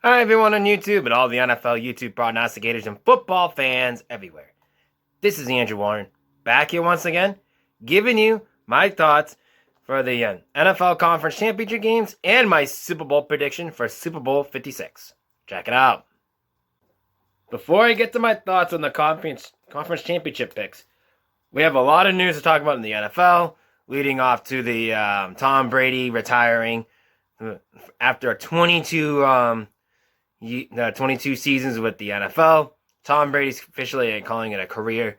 Hi, everyone on YouTube and all the NFL YouTube prognosticators and football fans everywhere. This is Andrew Warren, back here once again, giving you my thoughts for the NFL Conference Championship games and my Super Bowl prediction for Super Bowl 56. Check it out. Before I get to my thoughts on the Conference Championship picks, we have a lot of news to talk about in the NFL, leading off to the Tom Brady retiring after 22 seasons with the NFL. Tom Brady's officially calling it a career,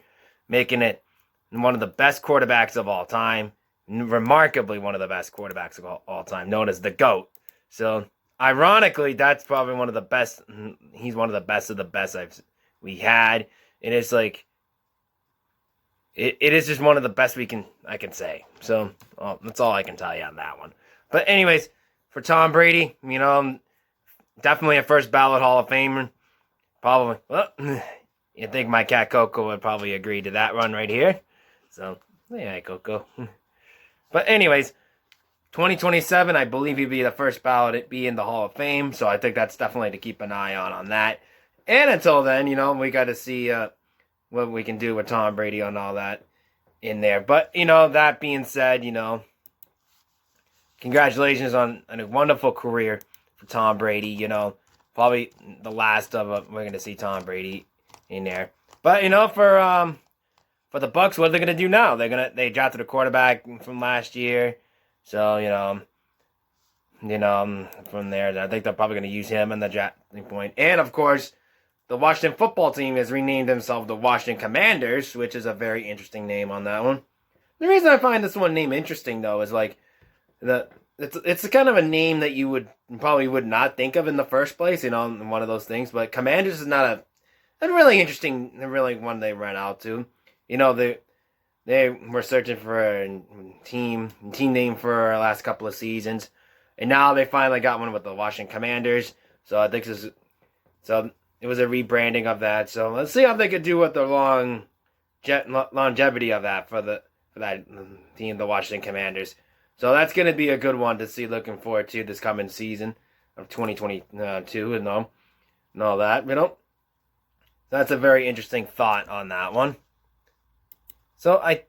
making it one of the best quarterbacks of all time, remarkably one of the best quarterbacks of all time, known as the GOAT. So, ironically, that's probably one of the best. He's one of the best of the best we had, and it's like it is just one of the best I can say. So, that's all I can tell you on that one. But anyways, for Tom Brady, definitely a first ballot Hall of Famer. Probably. Well, you think my cat Coco would probably agree to that run right here. So, yeah, Coco. But anyways, 2027, I believe he'd be the first ballot to be in the Hall of Fame. So I think that's definitely to keep an eye on that. And until then, we got to see what we can do with Tom Brady on all that in there. But, that being said, congratulations on a wonderful career for Tom Brady, probably the last of we're going to see Tom Brady in there. But, for the Bucks, what are they going to do now? They drafted a quarterback from last year. So, from there, I think they're probably going to use him in the drafting point. And, of course, the Washington football team has renamed themselves the Washington Commanders, which is a very interesting name on that one. The reason I find this one name interesting, though, is it's kind of a name that you would not think of in the first place, one of those things. But Commanders is not a really interesting, really one they ran out to. They were searching for a team name for our last couple of seasons, and now they finally got one with the Washington Commanders. So I think it was a rebranding of that. So let's see how they could do with the longevity of that for that team, the Washington Commanders. So that's going to be a good one to see. Looking forward to this coming season of 2022 and all that. That's a very interesting thought on that one. So I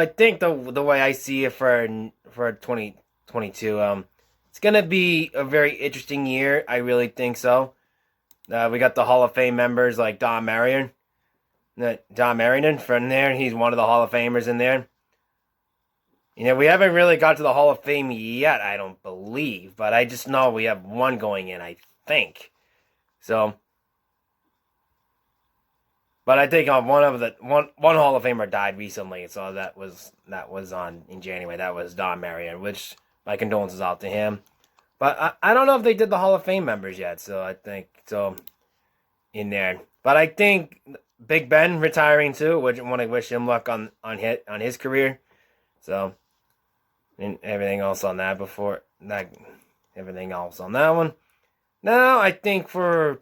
think the way I see it for 2022, it's going to be a very interesting year. I really think so. We got the Hall of Fame members like Don Marion from there. He's one of the Hall of Famers in there. We haven't really got to the Hall of Fame yet, I don't believe. But I just know we have one going in, I think. So, but I think one Hall of Famer died recently. So that was in January. That was Don Marion, which my condolences out to him. But I don't know if they did the Hall of Fame members yet. So I think so in there. But I think Big Ben retiring too. Would want to wish him luck on his career. So. And everything else on that everything else on that one. Now, I think and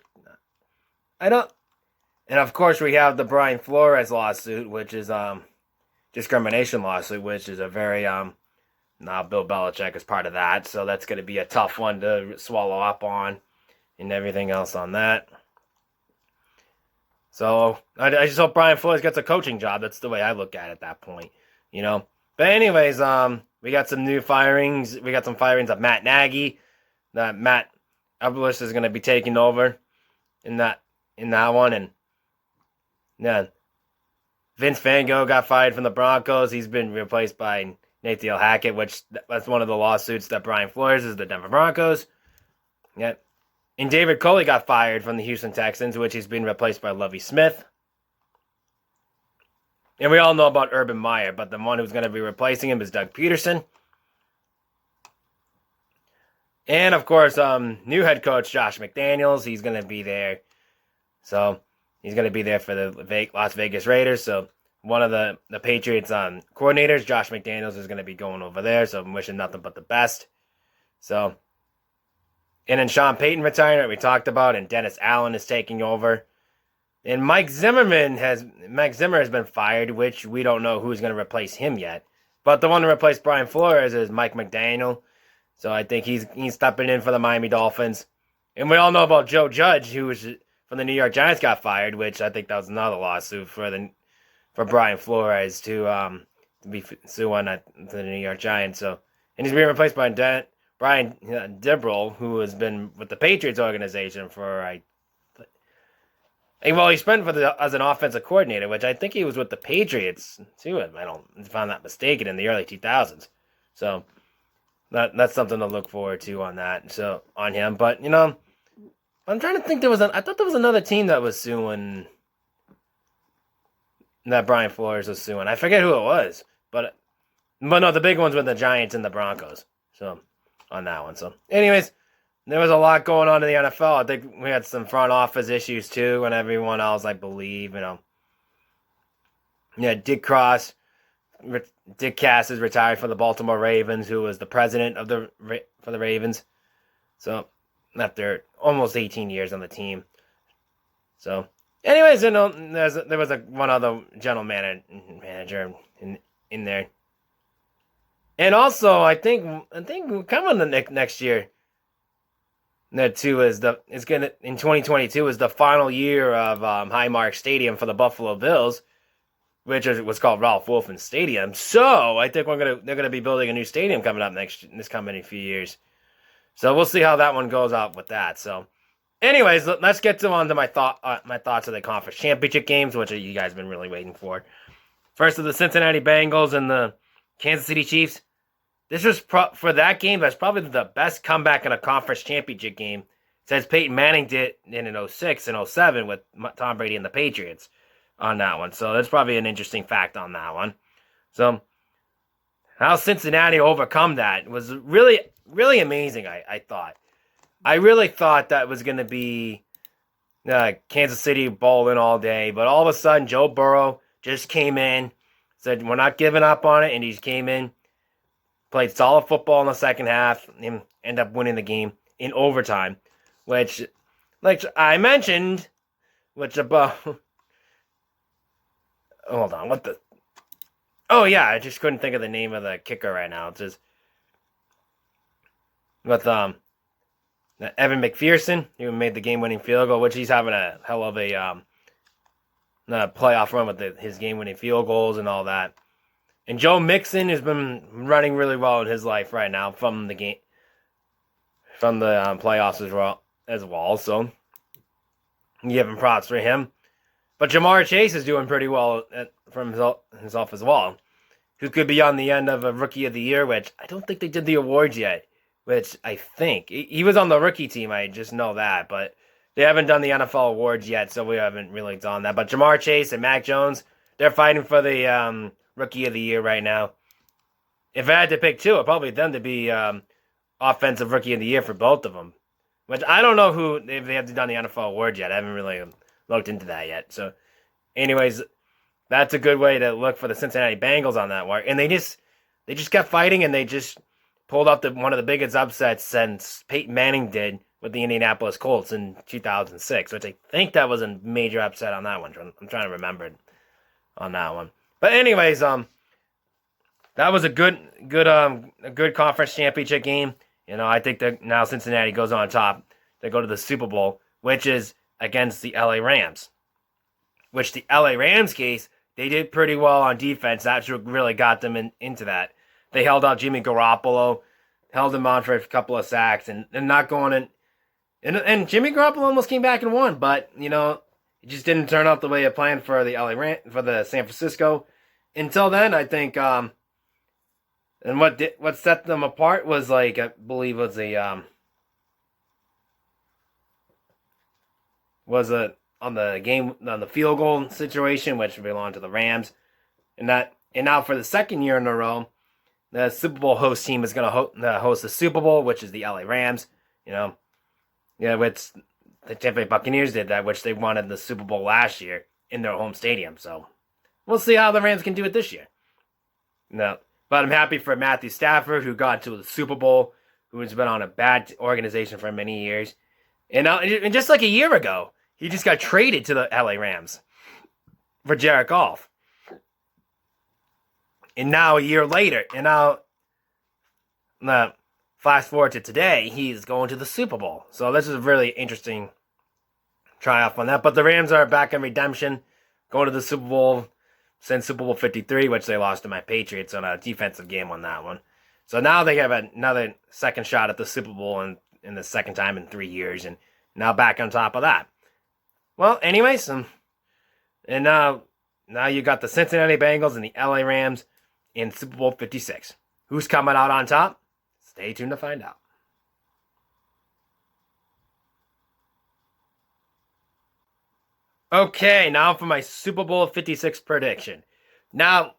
of course we have the Brian Flores lawsuit, which is discrimination lawsuit, which is a very now Bill Belichick is part of that, so that's going to be a tough one to swallow up on, and everything else on that. So I just hope Brian Flores gets a coaching job. That's the way I look at it at that point, But anyways, we got some new firings. We got some firings of Matt Nagy. That Matt Eberflus is going to be taking over in that one, and yeah, Vince Van Gogh got fired from the Broncos. He's been replaced by Nathaniel Hackett, which that's one of the lawsuits that Brian Flores is the Denver Broncos. Yeah, and David Culley got fired from the Houston Texans, which he's been replaced by Lovie Smith. And we all know about Urban Meyer, but the one who's going to be replacing him is Doug Peterson. And, of course, new head coach Josh McDaniels. He's going to be there. So, he's going to be there for the Las Vegas Raiders. So, one of the Patriots coordinators, Josh McDaniels, is going to be going over there. So, I'm wishing nothing but the best. So, and then Sean Payton retiring, we talked about, and Dennis Allen is taking over. And Mike Zimmer has been fired, which we don't know who's going to replace him yet. But the one to replace Brian Flores is Mike McDaniel. So I think he's stepping in for the Miami Dolphins. And we all know about Joe Judge, who was from the New York Giants, got fired, which I think that was another lawsuit for Brian Flores to be suing the New York Giants. So, and he's being replaced by Brian Dibble, who has been with the Patriots organization for well, he spent as an offensive coordinator, which I think he was with the Patriots too. If I'm not mistaken, in the early 2000s. So that's something to look forward to on that. So on him, but I'm trying to think. I thought there was another team that was suing. That Brian Flores was suing. I forget who it was, but no, the big ones were the Giants and the Broncos. So on that one. So, anyways, there was a lot going on in the NFL. I think we had some front office issues too, and everyone else, I believe, Dick Cass is retired from the Baltimore Ravens, who was the president for the Ravens. So after almost 18 years on the team. So, anyways, there was one other general manager in there. And also, I think coming the next year, that too in 2022 is the final year of Highmark Stadium for the Buffalo Bills, which was called Ralph Wilson Stadium. So I think they're gonna be building a new stadium coming up this coming few years. So we'll see how that one goes out with that. So, anyways, let's get on to my thoughts of the conference championship games, which you guys have been really waiting for. First, of the Cincinnati Bengals and the Kansas City Chiefs. This was for that game. That's probably the best comeback in a conference championship game since Peyton Manning did in 06 and 07 with Tom Brady and the Patriots on that one. So that's probably an interesting fact on that one. So how Cincinnati overcome that was really, really amazing. I thought. I really thought that was going to be Kansas City bowling all day, but all of a sudden Joe Burrow just came in, said we're not giving up on it, and he just came in. Played solid football in the second half and ended up winning the game in overtime, which, like I mentioned, hold on, what the? Oh yeah, I just couldn't think of the name of the kicker right now. It's just with Evan McPherson, who made the game-winning field goal, which he's having a hell of a playoff run with his game-winning field goals and all that. And Joe Mixon has been running really well in his life right now from the playoffs as well. So, giving props for him. But Jamar Chase is doing pretty well from himself as well. Who could be on the end of a Rookie of the Year, which I don't think they did the awards yet. Which I think he was on the rookie team. I just know that, but they haven't done the NFL awards yet, so we haven't really done that. But Jamar Chase and Mac Jones, they're fighting for the Rookie of the Year right now. If I had to pick two, it'd probably them to be Offensive Rookie of the Year for both of them. Which I don't know if they have done the NFL awards yet. I haven't really looked into that yet. So, anyways, that's a good way to look for the Cincinnati Bengals on that one. And they just kept fighting, and they just pulled off one of the biggest upsets since Peyton Manning did with the Indianapolis Colts in 2006, which I think that was a major upset on that one. I'm trying to remember on that one. But anyways, that was a good conference championship game. I think that now Cincinnati goes on top. They go to the Super Bowl, which is against the LA Rams. Which the LA Rams case, they did pretty well on defense. That's what really got them into that. They held out Jimmy Garoppolo, held him on for a couple of sacks, and not going in. And Jimmy Garoppolo almost came back and won, but it just didn't turn out the way it planned for the for the San Francisco. Until then, I think, and what set them apart was I believe was on the field goal situation, which belonged to the Rams, and now for the second year in a row, the Super Bowl host team is going to host the Super Bowl, which is the LA Rams. Which the Tampa Bay Buccaneers did that, which they wanted the Super Bowl last year in their home stadium. So we'll see how the Rams can do it this year. No, but I'm happy for Matthew Stafford, who got to the Super Bowl, who has been on a bad organization for many years, and just like a year ago, he just got traded to the LA Rams for Jared Goff. And now a year later, fast forward to today, he's going to the Super Bowl. So this is a really interesting tryout on that. But the Rams are back in redemption, going to the Super Bowl since Super Bowl 53, which they lost to my Patriots on a defensive game on that one. So now they have another second shot at the Super Bowl in the second time in 3 years, and now back on top of that. Well, anyways, and now you got the Cincinnati Bengals and the LA Rams in Super Bowl 56. Who's coming out on top? Stay tuned to find out. Okay, now for my Super Bowl 56 prediction. Now,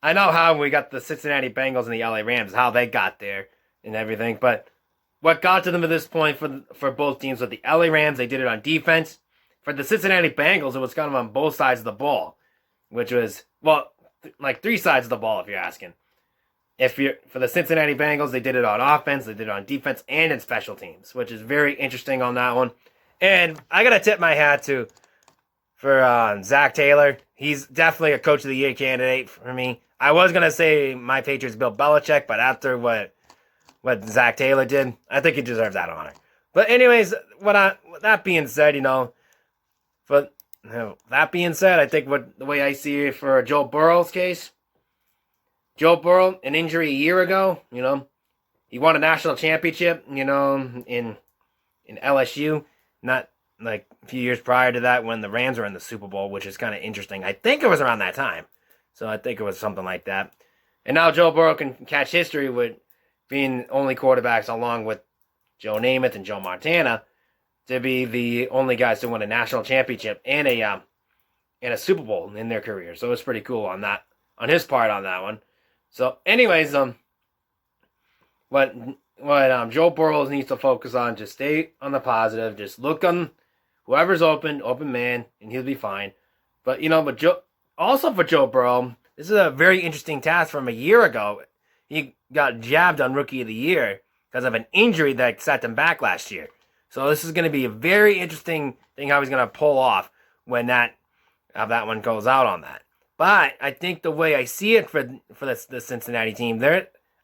I know how we got the Cincinnati Bengals and the LA Rams, how they got there and everything, but what got to them at this point for both teams with the LA Rams, they did it on defense. For the Cincinnati Bengals, it was kind of on both sides of the ball, which was, well, like 3 sides of the ball if you're asking. For the Cincinnati Bengals, they did it on offense, they did it on defense, and in special teams, which is very interesting on that one. And I got to tip my hat for Zach Taylor. He's definitely a Coach of the Year candidate for me. I was going to say my Patriots Bill Belichick, but after what Zach Taylor did, I think he deserves that honor. But anyways, that being said, I think the way I see it for Joe Burrow's case, Joe Burrow, an injury a year ago, he won a national championship, in LSU, not like a few years prior to that when the Rams were in the Super Bowl, which is kind of interesting. I think it was around that time. So I think it was something like that. And now Joe Burrow can catch history with being only quarterbacks along with Joe Namath and Joe Montana to be the only guys to win a national championship and a Super Bowl in their career. So it's pretty cool on his part on that one. So anyways, what Joe Burrow needs to focus on, just stay on the positive, just look on whoever's open man, and he'll be fine. But also for Joe Burrow, this is a very interesting task from a year ago. He got jabbed on Rookie of the Year because of an injury that set him back last year. So this is going to be a very interesting thing how he's going to pull off when that one goes out on that. But I think the way I see it for the Cincinnati team,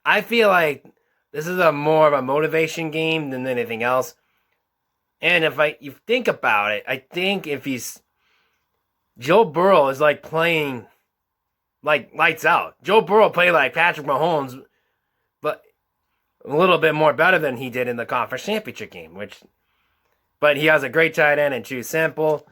I feel like this is more of a motivation game than anything else. And if you think about it, I think Joe Burrow is like playing like lights out. Joe Burrow played like Patrick Mahomes, but a little bit more better than he did in the conference championship game. But he has a great tight end in Drew Sample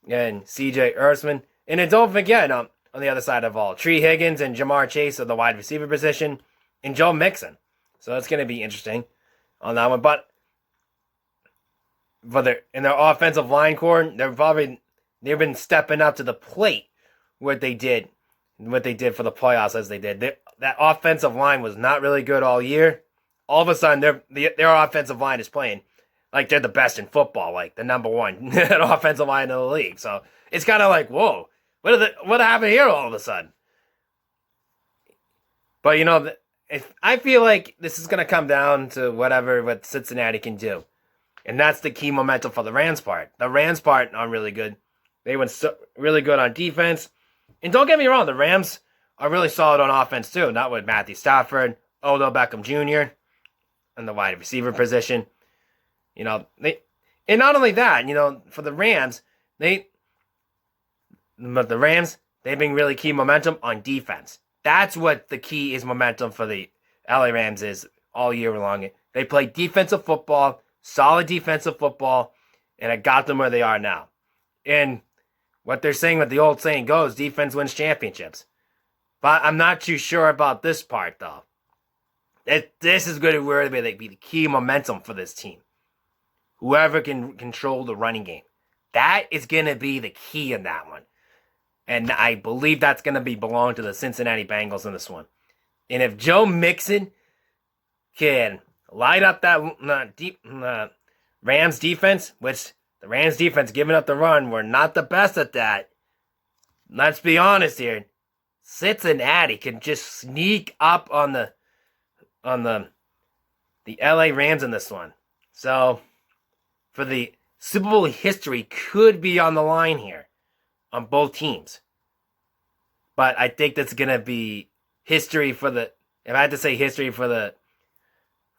and C.J. Ertzman. And then don't forget, on the other side of all, Tree Higgins and Jamar Chase at the wide receiver position, and Joe Mixon. So it's going to be interesting on that one. But in their offensive line core, they've been stepping up to the plate what they did for the playoffs as they did. That offensive line was not really good all year. All of a sudden, their offensive line is playing like they're the best in football, like the number one offensive line in the league. So it's kind of like, whoa, what happened here all of a sudden? But I feel like this is going to come down to what Cincinnati can do. And that's the key momentum for the Rams part. The Rams part are really good. They went really good on defense. And don't get me wrong, the Rams are really solid on offense too. Not with Matthew Stafford, Odell Beckham Jr., and the wide receiver position. And not only that, for the Rams, they've been really key momentum on defense. That's what the key is momentum for the LA Rams is all year long. They play defensive football, solid defensive football, and it got them where they are now. And what they're saying, what the old saying goes, defense wins championships. But I'm not too sure about this part, though. This is going to be the key momentum for this team. Whoever can control the running game. That is going to be the key in that one. And I believe that's going to belong to the Cincinnati Bengals in this one. And if Joe Mixon can light up that Rams defense, which the Rams defense giving up the run, we're not the best at that. Let's be honest here. Cincinnati can just sneak up on the LA Rams in this one. So for the Super Bowl history could be on the line here on both teams. But I think that's going to be history if I had to say history for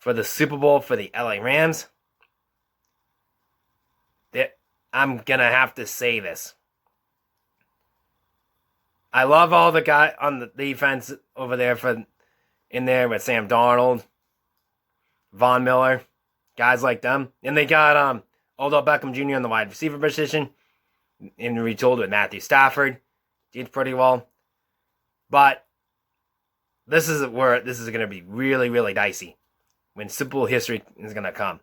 for the Super Bowl for the LA Rams. I'm going to have to say this. I love all the guys on the defense over there in there with Sam Darnold, Von Miller, guys like them. And they got Odell Beckham Jr. in the wide receiver position. And retooled with Matthew Stafford. Did pretty well. But this is where this is going to be really, really dicey when Super Bowl history is going to come.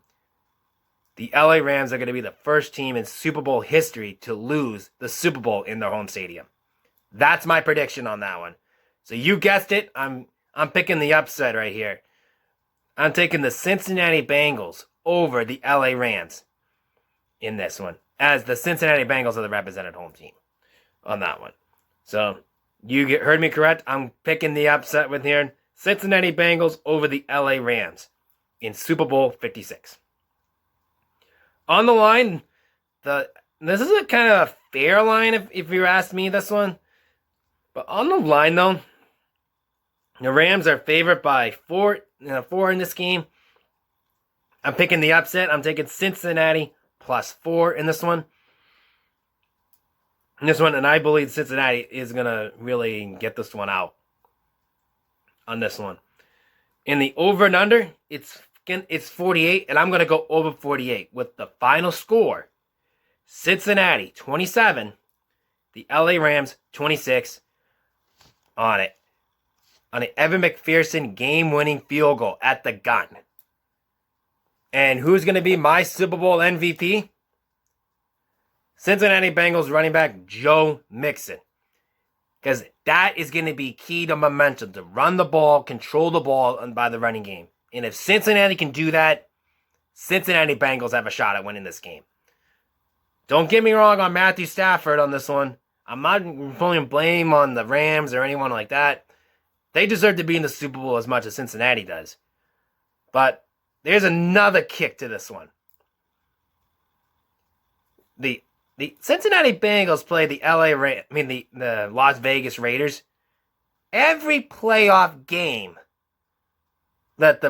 The LA Rams are going to be the first team in Super Bowl history to lose the Super Bowl in their home stadium. That's my prediction on that one. So you guessed it. I'm picking the upset right here. I'm taking the Cincinnati Bengals over the LA Rams in this one, as the Cincinnati Bengals are the represented home team on that one. So you heard me correct. I'm picking the upset with here. Cincinnati Bengals over the LA Rams in Super Bowl 56. On the line, this is a kind of fair line if you ask me this one. But on the line, though, the Rams are favored by 4 in this game. I'm picking the upset. I'm taking Cincinnati +4 in this one. And I believe Cincinnati is going to really get this one out on this one. In the over and under, it's 48, and I'm going to go over 48 with the final score. Cincinnati 27, the LA Rams 26 on it. On an Evan McPherson game-winning field goal at the gun. And who's going to be my Super Bowl MVP? Cincinnati Bengals running back Joe Mixon. Because that is going to be key to momentum, to run the ball, control the ball by the running game. And if Cincinnati can do that, Cincinnati Bengals have a shot at winning this game. Don't get me wrong on Matthew Stafford on this one. I'm not pulling blame on the Rams or anyone like that. They deserve to be in the Super Bowl as much as Cincinnati does. But there's another kick to this one. The Cincinnati Bengals play the the Las Vegas Raiders. Every playoff game that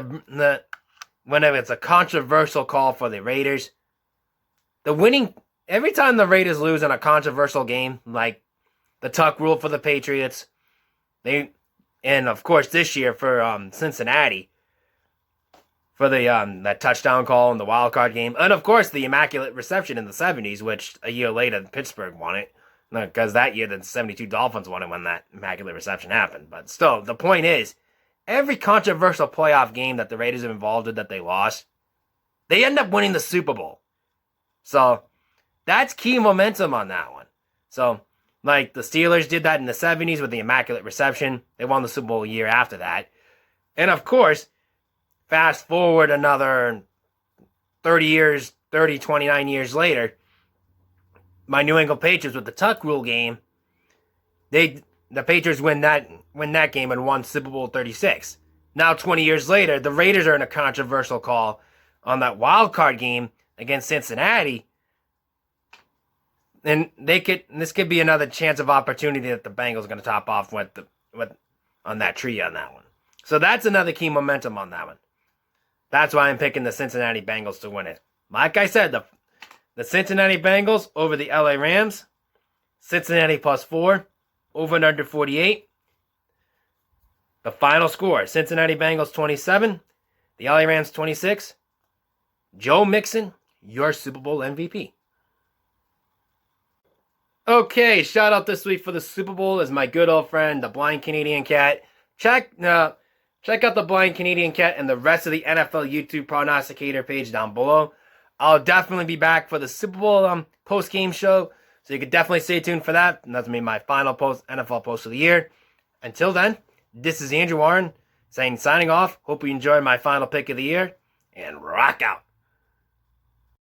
whenever it's a controversial call for the Raiders, every time the Raiders lose in a controversial game, like the tuck rule for the Patriots, and of course this year for Cincinnati, for that touchdown call in the wild card game, and of course the immaculate reception in the 70s, which a year later Pittsburgh won it, because that year the 72 Dolphins won it when that immaculate reception happened. But still, the point is, every controversial playoff game that the Raiders have involved in that they lost, they end up winning the Super Bowl. So that's key momentum on that one. So, like the Steelers did that in the 70s with the immaculate reception. They won the Super Bowl a year after that. And of course, fast forward another 29 years later, my New England Patriots with the tuck rule game, the Patriots win that game and won Super Bowl 36. Now 20 years later, the Raiders are in a controversial call on that wild card game against Cincinnati. And this could be another chance of opportunity that the Bengals are going to top off with on that tree on that one. So that's another key momentum on that one. That's why I'm picking the Cincinnati Bengals to win it. Like I said, the Cincinnati Bengals over the LA Rams. Cincinnati +4. Over and under 48. The final score, Cincinnati Bengals 27. The LA Rams 26. Joe Mixon, your Super Bowl MVP. Okay, shout out this week for the Super Bowl is my good old friend, the Blind Canadian Cat. Check out the Blind Canadian Cat and the rest of the NFL YouTube prognosticator page down below. I'll definitely be back for the Super Bowl post-game show, so you can definitely stay tuned for that. And that's going to be my final NFL post of the year. Until then, this is Andrew Warren signing off. Hope you enjoyed my final pick of the year, and rock out.